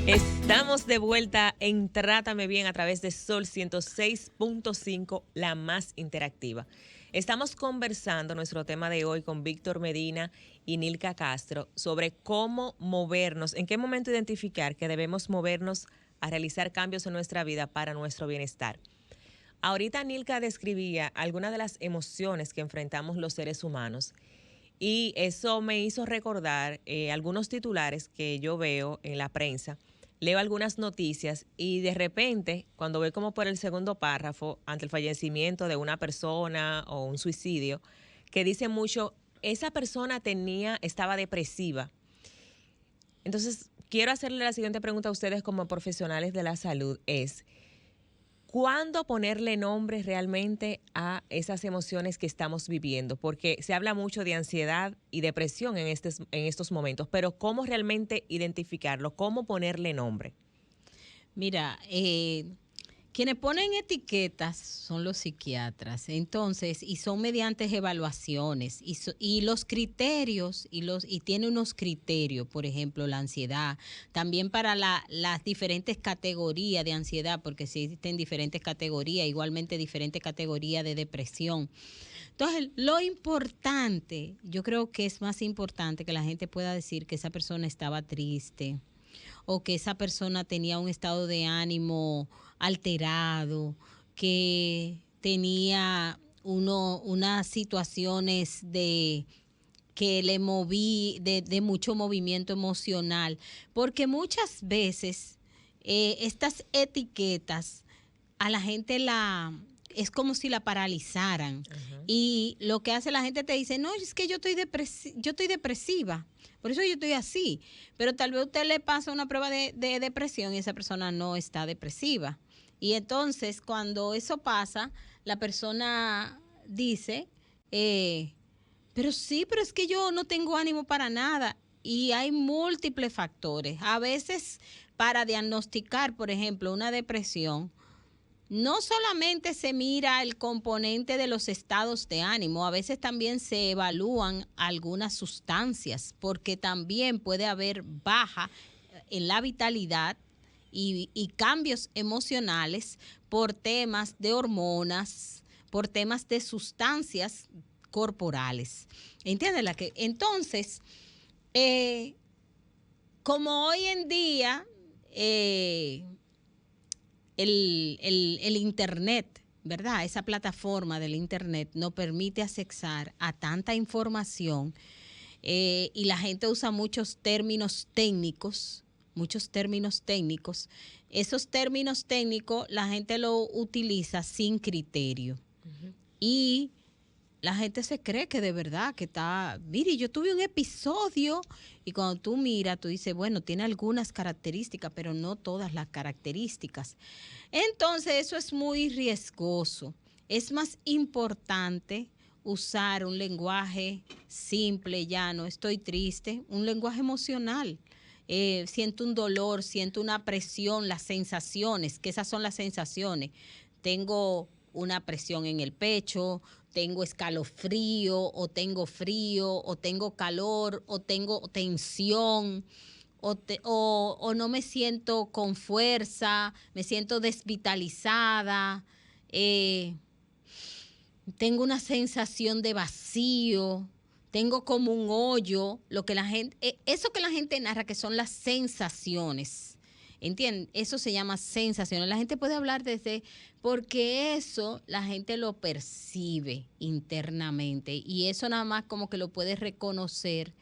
Estamos de vuelta en Trátame Bien a través de Sol 106.5, la más interactiva. Estamos conversando nuestro tema de hoy con Víctor Medina y Nilka Castro sobre cómo movernos, en qué momento identificar que debemos movernos a realizar cambios en nuestra vida para nuestro bienestar. Ahorita Nilka describía algunas de las emociones que enfrentamos los seres humanos y eso me hizo recordar algunos titulares que yo veo en la prensa. Leo algunas noticias y de repente, cuando voy como por el segundo párrafo, ante el fallecimiento de una persona o un suicidio, que dice mucho, esa persona estaba depresiva. Entonces, quiero hacerle la siguiente pregunta a ustedes como profesionales de la salud, es, ¿cuándo ponerle nombre realmente a esas emociones que estamos viviendo? Porque se habla mucho de ansiedad y depresión en estos momentos, pero ¿cómo realmente identificarlo? ¿Cómo ponerle nombre? Mira, quienes ponen etiquetas son los psiquiatras, entonces, y son mediante evaluaciones, y los criterios, y tiene unos criterios, por ejemplo, la ansiedad, también para las diferentes categorías de ansiedad, porque existen diferentes categorías, igualmente diferentes categorías de depresión. Entonces, lo importante, yo creo que es más importante que la gente pueda decir que esa persona estaba triste, o que esa persona tenía un estado de ánimo alterado, que tenía unas situaciones que le moví de mucho movimiento emocional, porque muchas veces estas etiquetas a la gente es como si la paralizaran. Uh-huh. Y lo que hace la gente te dice, no, es que yo estoy depresiva, por eso yo estoy así. Pero tal vez usted le pasa una prueba de depresión y esa persona no está depresiva. Y entonces cuando eso pasa, la persona dice, pero es que yo no tengo ánimo para nada. Y hay múltiples factores. A veces para diagnosticar, por ejemplo, una depresión, no solamente se mira el componente de los estados de ánimo, a veces también se evalúan algunas sustancias, porque también puede haber baja en la vitalidad y cambios emocionales por temas de hormonas, por temas de sustancias corporales. ¿Entiendes? Entonces, como hoy en día el Internet, ¿verdad? Esa plataforma del Internet nos permite accesar a tanta información y la gente usa muchos términos técnicos. Esos términos técnicos la gente lo utiliza sin criterio. Uh-huh. Y la gente se cree que de verdad que está, mire, yo tuve un episodio y cuando tú miras, tú dices, bueno, tiene algunas características, pero no todas las características. Entonces eso es muy riesgoso. Es más importante usar un lenguaje simple, llano, estoy triste, un lenguaje emocional. Siento un dolor, siento una presión, las sensaciones, que esas son las sensaciones. Tengo una presión en el pecho, tengo escalofrío, o tengo frío, o tengo calor, o tengo tensión, o no me siento con fuerza, me siento desvitalizada, tengo una sensación de vacío, tengo como un hoyo, eso que la gente narra que son las sensaciones. ¿Entienden? Eso se llama sensaciones. La gente puede hablar porque eso la gente lo percibe internamente y eso nada más como que lo puede reconocer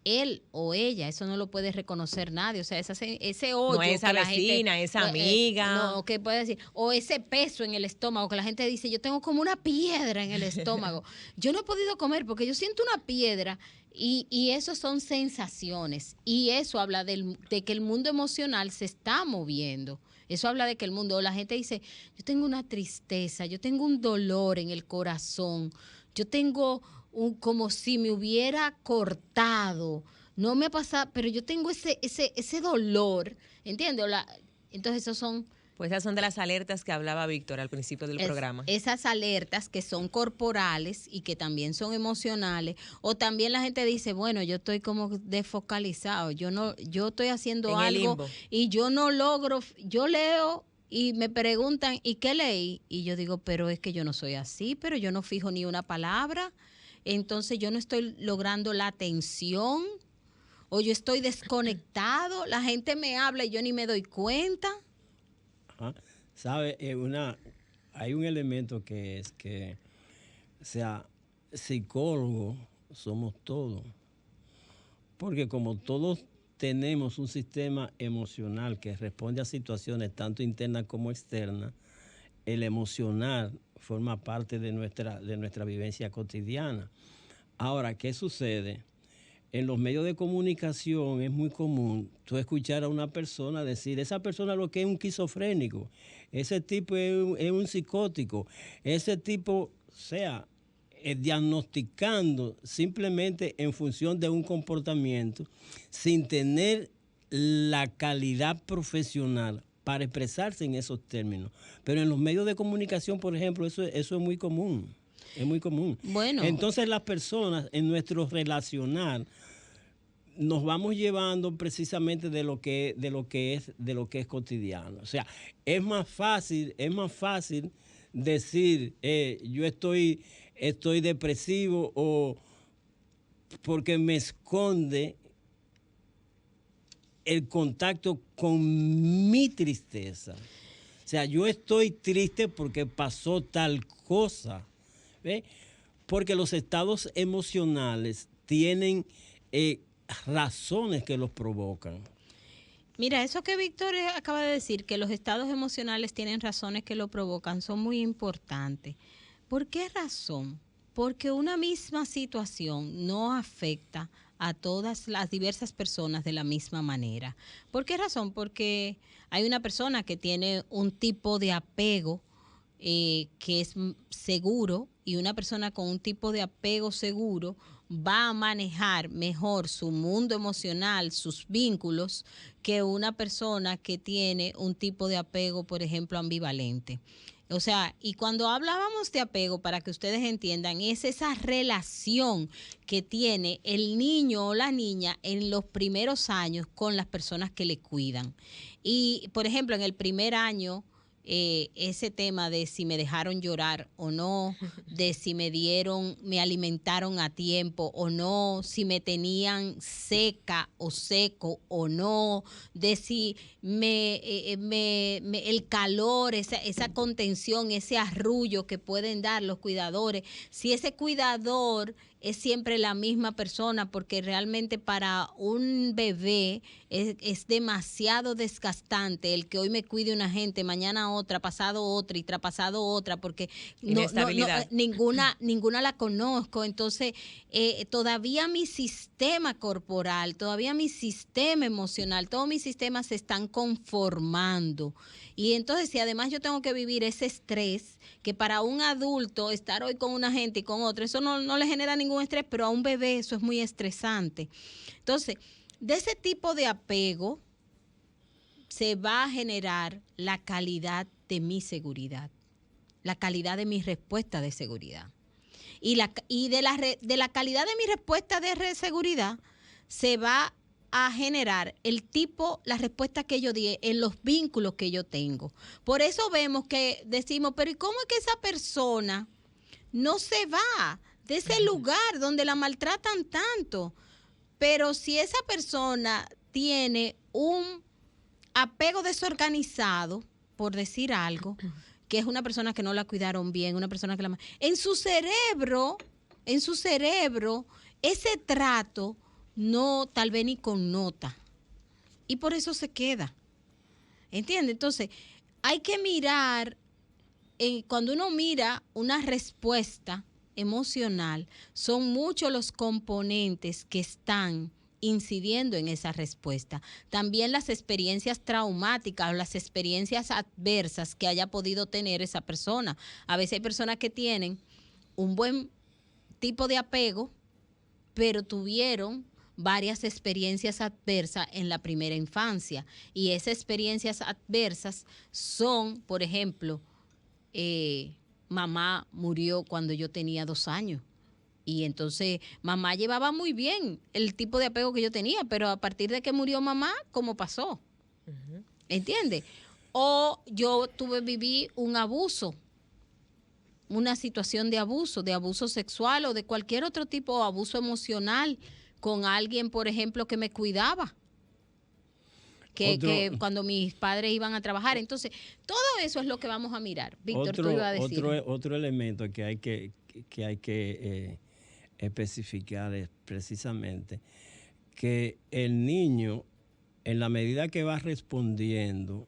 él o ella, eso no lo puede reconocer nadie, o sea, ese hoyo no es esa que la vecina, gente, esa amiga, no, ¿qué puede decir? O ese peso en el estómago que la gente dice, yo tengo como una piedra en el estómago, yo no he podido comer porque yo siento una piedra y eso son sensaciones y eso habla de que el mundo emocional se está moviendo. Eso habla de que el mundo, la gente dice, yo tengo una tristeza, yo tengo un dolor en el corazón, yo tengo como si me hubiera cortado. No me ha pasado, pero yo tengo ese dolor, ¿entiendes? Entonces esos son Pues esas son de las alertas que hablaba Víctor al principio del programa. Esas alertas que son corporales y que también son emocionales, o también la gente dice, bueno, yo estoy como desfocalizado, yo estoy haciendo En el algo limbo. y yo no logro, yo leo y me preguntan, ¿y qué leí? Y yo digo, pero es que yo no soy así, pero yo no fijo ni una palabra, entonces yo no estoy logrando la atención, o yo estoy desconectado, la gente me habla y yo ni me doy cuenta. Ajá. ¿Sabe? Hay un elemento que es que, o sea, psicólogos somos todos. Porque como todos tenemos un sistema emocional que responde a situaciones tanto internas como externas, el emocional forma parte de nuestra vivencia cotidiana. Ahora, ¿qué sucede? En los medios de comunicación es muy común tú escuchar a una persona decir, esa persona lo que es un esquizofrénico, ese tipo es un psicótico, ese tipo, o sea, diagnosticando simplemente en función de un comportamiento sin tener la calidad profesional para expresarse en esos términos. Pero en los medios de comunicación, por ejemplo, eso es muy común. Es muy común. Bueno. Entonces las personas en nuestro relacionar nos vamos llevando precisamente de lo que es cotidiano. O sea, es más fácil decir yo estoy depresivo o porque me esconde el contacto con mi tristeza. O sea, yo estoy triste porque pasó tal cosa. ¿Ve? Porque los estados emocionales tienen razones que los provocan. Mira, eso que Víctor acaba de decir, que los estados emocionales tienen razones que lo provocan, son muy importantes. ¿Por qué razón? Porque una misma situación no afecta a todas las diversas personas de la misma manera. ¿Por qué razón? Porque hay una persona que tiene un tipo de apego que es seguro, y una persona con un tipo de apego seguro va a manejar mejor su mundo emocional, sus vínculos, que una persona que tiene un tipo de apego, por ejemplo, ambivalente. O sea, y cuando hablábamos de apego, para que ustedes entiendan, es esa relación que tiene el niño o la niña en los primeros años con las personas que le cuidan. Y, por ejemplo, en el primer año, ese tema de si me dejaron llorar o no, de si me alimentaron a tiempo o no, si me tenían seca o seco o no, de si el calor, esa contención, ese arrullo que pueden dar los cuidadores, si ese cuidador es siempre la misma persona, porque realmente para un bebé es demasiado desgastante el que hoy me cuide una gente, mañana otra, pasado otra y traspasado otra, porque ninguna la conozco. Entonces, todavía mi sistema corporal, todavía mi sistema emocional, todos mis sistemas se están conformando. Y entonces, si además yo tengo que vivir ese estrés, que para un adulto estar hoy con una gente y con otra, eso no le genera ningún estrés, pero a un bebé eso es muy estresante. Entonces, de ese tipo de apego se va a generar la calidad de mi seguridad, la calidad de mi respuesta de seguridad. Y de la calidad de mi respuesta de seguridad se va a generar la respuesta que yo di en los vínculos que yo tengo. Por eso vemos que decimos, pero ¿y cómo es que esa persona no se va de ese lugar donde la maltratan tanto? Pero si esa persona tiene un apego desorganizado, por decir algo, que es una persona que no la cuidaron bien, una persona que la... En su cerebro, ese trato no tal vez ni connota. Y por eso se queda. ¿Entiendes? Entonces, hay que mirar, cuando uno mira una respuesta emocional, son muchos los componentes que están incidiendo en esa respuesta. También las experiencias traumáticas o las experiencias adversas que haya podido tener esa persona. A veces hay personas que tienen un buen tipo de apego, pero tuvieron varias experiencias adversas en la primera infancia. Y esas experiencias adversas son, por ejemplo, mamá murió cuando yo tenía 2 años. Y entonces mamá llevaba muy bien el tipo de apego que yo tenía, pero a partir de que murió mamá, ¿cómo pasó? ¿Entiendes? O yo viví un abuso, una situación de abuso sexual o de cualquier otro tipo, abuso emocional con alguien, por ejemplo, que me cuidaba. Que cuando mis padres iban a trabajar. Entonces, todo eso es lo que vamos a mirar. Víctor, tú ibas a decir. Otro elemento que hay que especificar es precisamente que el niño, en la medida que va respondiendo,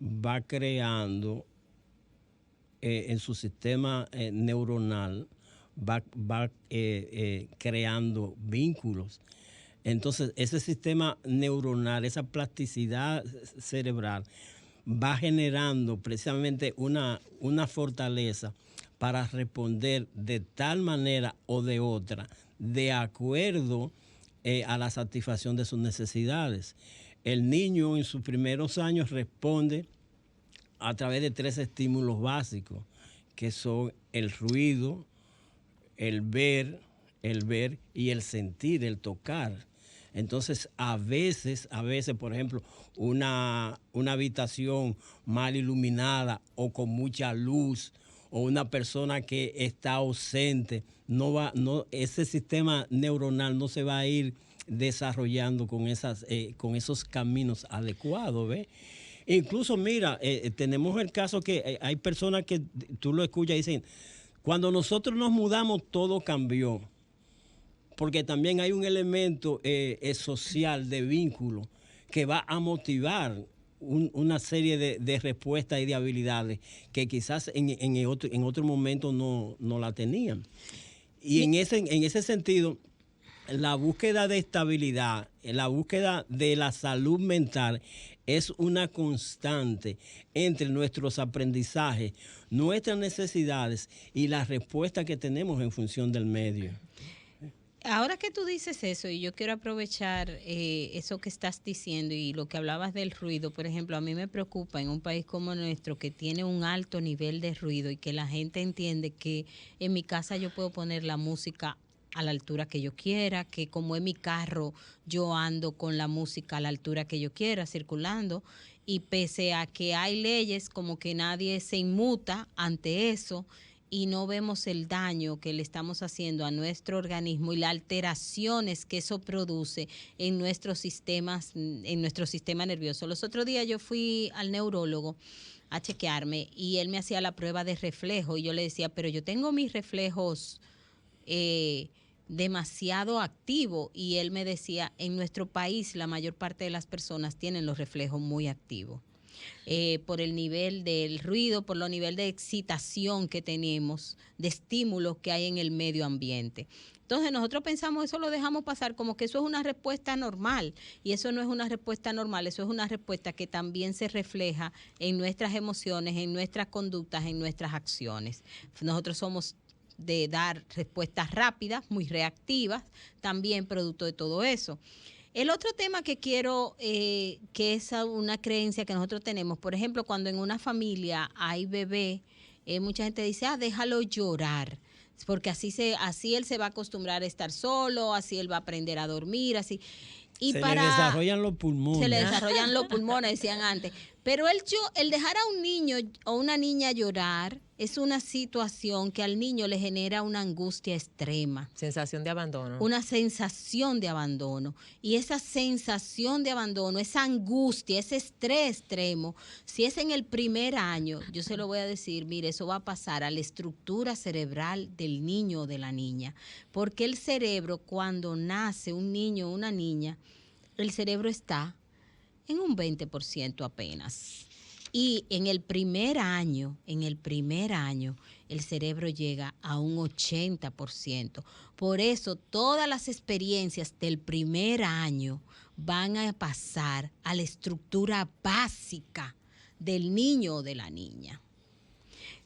va creando en su sistema neuronal, va creando vínculos. Entonces, ese sistema neuronal, esa plasticidad cerebral, va generando precisamente una fortaleza para responder de tal manera o de otra, de acuerdo a la satisfacción de sus necesidades. El niño en sus primeros años responde a través de 3 estímulos básicos, que son el ruido, el ver y el sentir, el tocar. Entonces, a veces, por ejemplo, una habitación mal iluminada o con mucha luz, o una persona que está ausente, ese sistema neuronal no se va a ir desarrollando con esos caminos adecuados, ¿ves? Incluso, mira, tenemos el caso que hay personas que tú lo escuchas y dicen, cuando nosotros nos mudamos todo cambió, porque también hay un elemento social de vínculo que va a motivar una serie de respuestas y de habilidades que quizás en otro momento no la tenían. Y en ese sentido, la búsqueda de estabilidad, la búsqueda de la salud mental es una constante entre nuestros aprendizajes, nuestras necesidades y las respuestas que tenemos en función del medio. Ahora que tú dices eso, y yo quiero aprovechar eso que estás diciendo y lo que hablabas del ruido, por ejemplo, a mí me preocupa en un país como nuestro que tiene un alto nivel de ruido y que la gente entiende que en mi casa yo puedo poner la música a la altura que yo quiera, que como en mi carro yo ando con la música a la altura que yo quiera, circulando, y pese a que hay leyes como que nadie se inmuta ante eso, y no vemos el daño que le estamos haciendo a nuestro organismo y las alteraciones que eso produce en nuestros sistemas, en nuestro sistema nervioso. Los otros días yo fui al neurólogo a chequearme y él me hacía la prueba de reflejo y yo le decía, pero yo tengo mis reflejos demasiado activos, y él me decía, en nuestro país la mayor parte de las personas tienen los reflejos muy activos. Por el nivel del ruido, por el nivel de excitación que tenemos, de estímulos que hay en el medio ambiente. Entonces nosotros pensamos, eso lo dejamos pasar como que eso es una respuesta normal, y eso no es una respuesta normal, eso es una respuesta que también se refleja en nuestras emociones, en nuestras conductas, en nuestras acciones. Nosotros somos de dar respuestas rápidas, muy reactivas, también producto de todo eso. El otro tema que quiero, que es una creencia que nosotros tenemos, por ejemplo, cuando en una familia hay bebé, mucha gente dice, déjalo llorar, porque así él se va a acostumbrar a estar solo, así él va a aprender a dormir, así. Y le desarrollan los pulmones. Se le desarrollan los pulmones, decían antes. Pero el dejar a un niño o una niña llorar es una situación que al niño le genera una angustia extrema. Sensación de abandono. Una sensación de abandono. Y esa sensación de abandono, esa angustia, ese estrés extremo, si es en el primer año, yo se lo voy a decir, mire, eso va a pasar a la estructura cerebral del niño o de la niña. Porque el cerebro, cuando nace un niño o una niña, el cerebro está en un 20% apenas. Y en el primer año, el cerebro llega a un 80%. Por eso, todas las experiencias del primer año van a pasar a la estructura básica del niño o de la niña.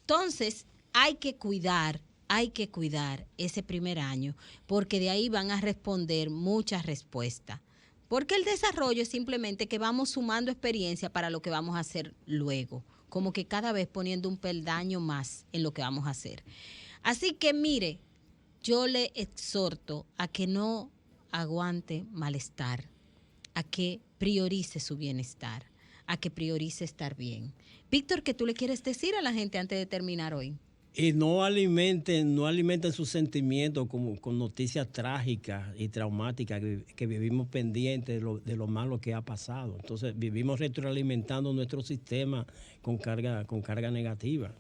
Entonces, hay que cuidar hay que cuidar ese primer año, porque de ahí van a responder muchas respuestas. Porque el desarrollo es simplemente que vamos sumando experiencia para lo que vamos a hacer luego, como que cada vez poniendo un peldaño más en lo que vamos a hacer. Así que mire, yo le exhorto a que no aguante malestar, a que priorice su bienestar, a que priorice estar bien. Víctor, ¿qué tú le quieres decir a la gente antes de terminar hoy? Y no alimenten sus sentimientos con noticias trágicas y traumáticas que vivimos pendientes de lo malo que ha pasado. Entonces vivimos retroalimentando nuestro sistema con carga negativa.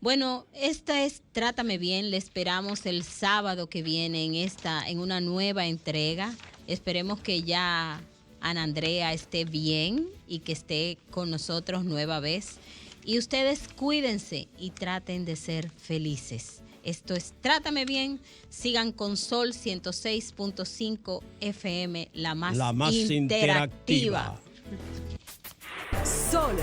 Bueno, esta es Trátame Bien. Le esperamos el sábado que viene en una nueva entrega. Esperemos que ya Ana Andrea esté bien y que esté con nosotros nueva vez. Y ustedes cuídense y traten de ser felices. Esto es Trátame Bien. Sigan con Sol 106.5 FM, la más interactiva. Sol